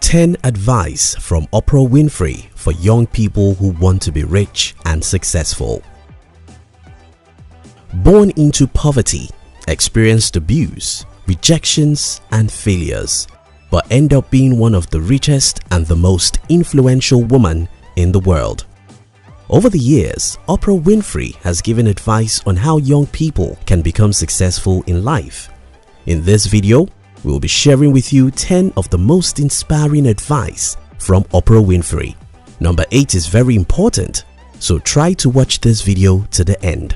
10 advice from Oprah Winfrey for young people who want to be rich and successful. Born into poverty, experienced abuse, rejections and failures, but end up being one of the richest and the most influential women in the world. Over the years, Oprah Winfrey has given advice on how young people can become successful in life. In this video, we will be sharing with you 10 of the most inspiring advice from Oprah Winfrey. Number 8 is very important, so try to watch this video to the end.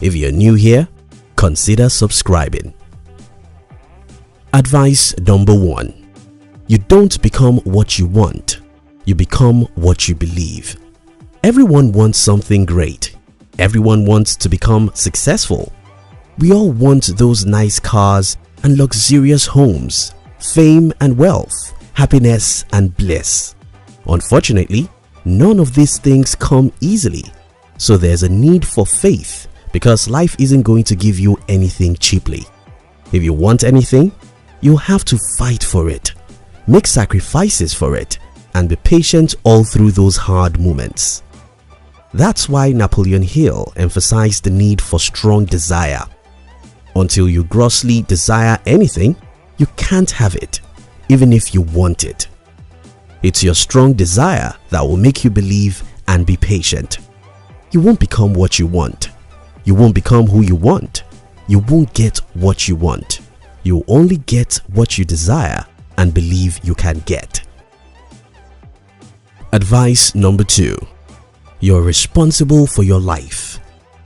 If you're new here, consider subscribing. Advice number 1. You don't become what you want, you become what you believe. Everyone wants something great. Everyone wants to become successful. We all want those nice cars and luxurious homes, fame and wealth, happiness and bliss. Unfortunately, none of these things come easily. So there's a need for faith, because life isn't going to give you anything cheaply. If you want anything, you'll have to fight for it, make sacrifices for it, and be patient all through those hard moments. That's why Napoleon Hill emphasized the need for strong desire. Until you grossly desire anything, you can't have it, even if you want it. It's your strong desire that will make you believe and be patient. You won't become what you want. You won't become who you want. You won't get what you want. You'll only get what you desire and believe you can get. Advice number 2. You're responsible for your life.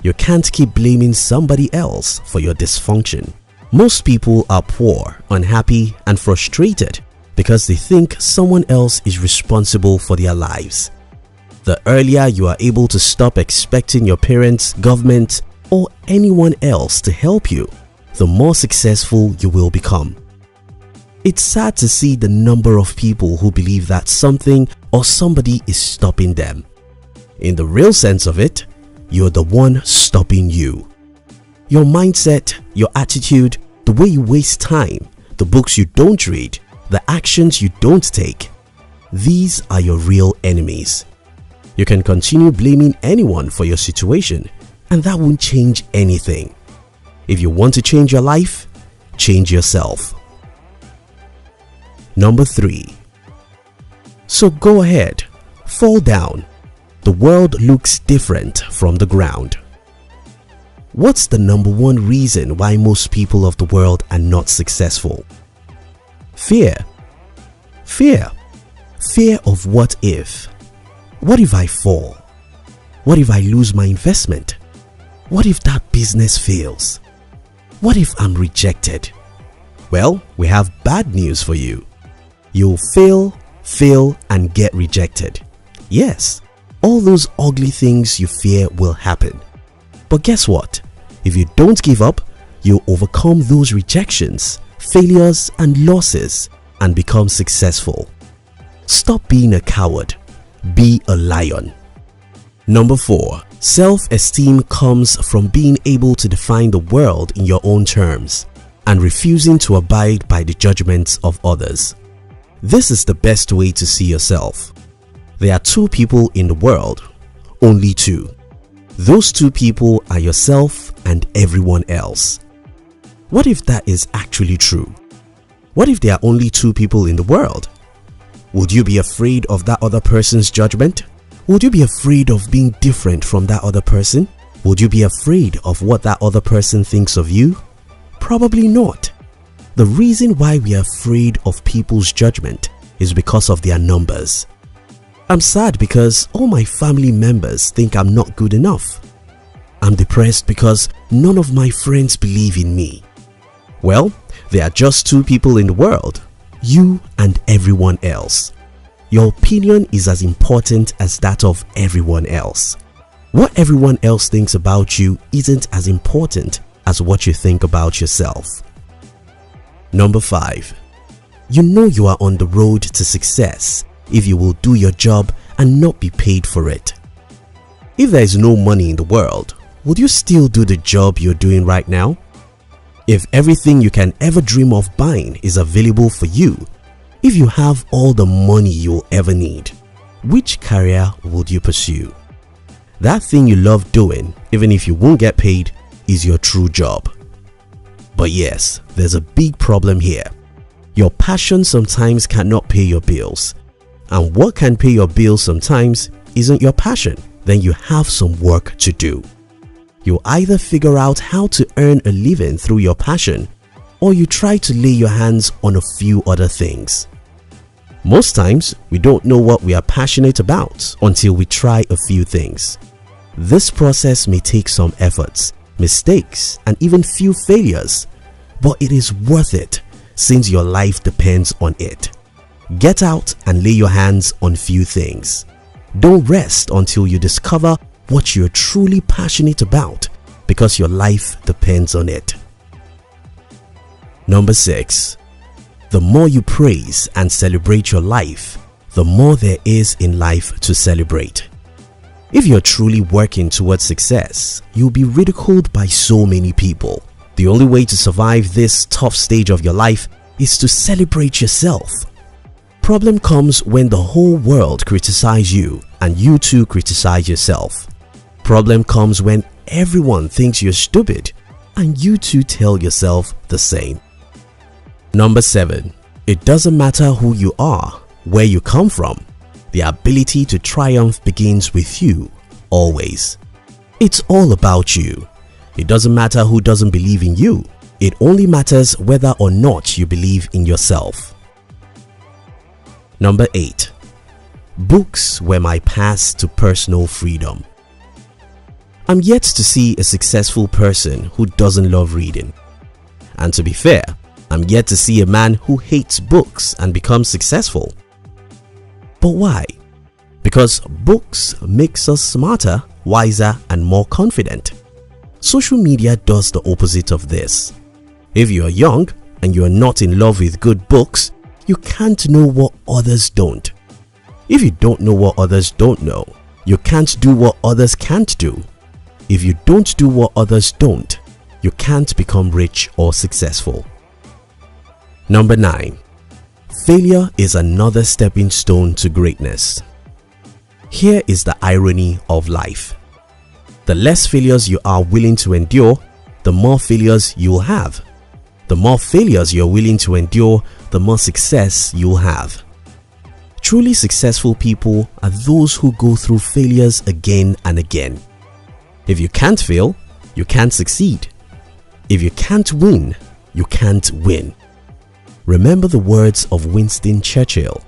You can't keep blaming somebody else for your dysfunction. Most people are poor, unhappy, and frustrated because they think someone else is responsible for their lives. The earlier you are able to stop expecting your parents, government, or anyone else to help you, the more successful you will become. It's sad to see the number of people who believe that something or somebody is stopping them. In the real sense of it, you're the one stopping you. Your mindset, your attitude, the way you waste time, the books you don't read, the actions you don't take, these are your real enemies. You can continue blaming anyone for your situation, and that won't change anything. If you want to change your life, change yourself. Number 3. So go ahead, fall down. The world looks different from the ground. What's the number 1 reason why most people of the world are not successful? Fear. Fear. Fear of what if? What if I fall? What if I lose my investment? What if that business fails? What if I'm rejected? Well, we have bad news for you. You'll fail, and get rejected. Yes. All those ugly things you fear will happen. But guess what? If you don't give up, you'll overcome those rejections, failures and losses and become successful. Stop being a coward. Be a lion. Number 4. Self-esteem comes from being able to define the world in your own terms and refusing to abide by the judgments of others. This is the best way to see yourself. There are 2 people in the world, only 2. Those 2 people are yourself and everyone else. What if that is actually true? What if there are only 2 people in the world? Would you be afraid of that other person's judgment? Would you be afraid of being different from that other person? Would you be afraid of what that other person thinks of you? Probably not. The reason why we are afraid of people's judgment is because of their numbers. I'm sad because all my family members think I'm not good enough. I'm depressed because none of my friends believe in me. Well, there are just 2 people in the world, you and everyone else. Your opinion is as important as that of everyone else. What everyone else thinks about you isn't as important as what you think about yourself. Number 5. You know you are on the road to success if you will do your job and not be paid for it. If there is no money in the world, would you still do the job you're doing right now? If everything you can ever dream of buying is available for you, If you have all the money you'll ever need, which career would you pursue? That thing you love doing, even if you won't get paid, is your true job. But yes, there's a big problem here. Your passion sometimes cannot pay your bills. And what can pay your bills sometimes isn't your passion. Then you have some work to do. You either figure out how to earn a living through your passion, or you try to lay your hands on a few other things. Most times, we don't know what we are passionate about until we try a few things. This process may take some efforts, mistakes, and even few failures, but it is worth it since your life depends on it. Get out and lay your hands on few things. Don't rest until you discover what you're truly passionate about, because your life depends on it. Number 6. The more you praise and celebrate your life, the more there is in life to celebrate. If you're truly working towards success, you'll be ridiculed by so many people. The only way to survive this tough stage of your life is to celebrate yourself. Problem comes when the whole world criticizes you and you too criticize yourself. Problem comes when everyone thinks you're stupid and you too tell yourself the same. Number 7. It doesn't matter who you are, where you come from. The ability to triumph begins with you, always. It's all about you. It doesn't matter who doesn't believe in you. It only matters whether or not you believe in yourself. Number 8. Books were my path to personal freedom. I'm yet to see a successful person who doesn't love reading. And to be fair, I'm yet to see a man who hates books and becomes successful. But why? Because books makes us smarter, wiser, and more confident. Social media does the opposite of this. If you are young and you are not in love with good books, you can't know what others don't. If you don't know what others don't know, you can't do what others can't do. If you don't do what others don't, you can't become rich or successful. Number 9. Failure is another stepping stone to greatness. Here is the irony of life. The less failures you are willing to endure, the more failures you will have. The more failures you are willing to endure, the more success you will have. Truly successful people are those who go through failures again and again. If you can't fail, you can't succeed. If you can't win, you can't win. Remember the words of Winston Churchill.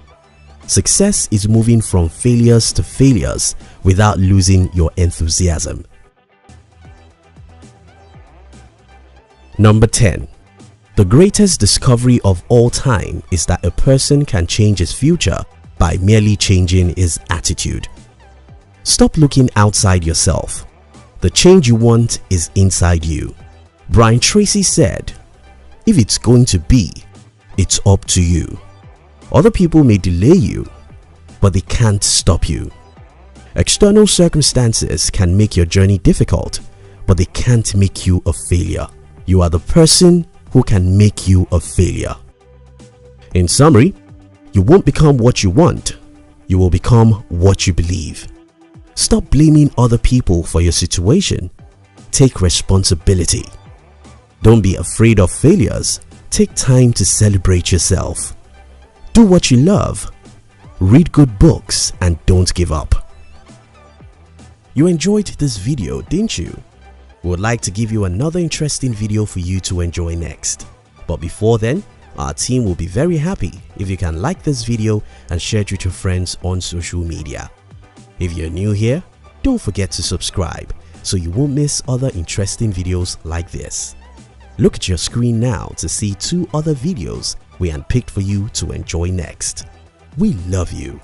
Success is moving from failures to failures without losing your enthusiasm. Number 10. The greatest discovery of all time is that a person can change his future by merely changing his attitude. Stop looking outside yourself. The change you want is inside you. Brian Tracy said, "If it's going to be, it's up to you. Other people may delay you, but they can't stop you. External circumstances can make your journey difficult, but they can't make you a failure. You are the person who can make you a failure." In summary, you won't become what you want. You will become what you believe. Stop blaming other people for your situation. Take responsibility. Don't be afraid of failures. Take time to celebrate yourself. Do what you love. Read good books and don't give up. You enjoyed this video, didn't you? We would like to give you another interesting video for you to enjoy next. But before then, our team will be very happy if you can like this video and share it with your friends on social media. If you're new here, don't forget to subscribe so you won't miss other interesting videos like this. Look at your screen now to see 2 other videos we handpicked for you to enjoy next. We love you.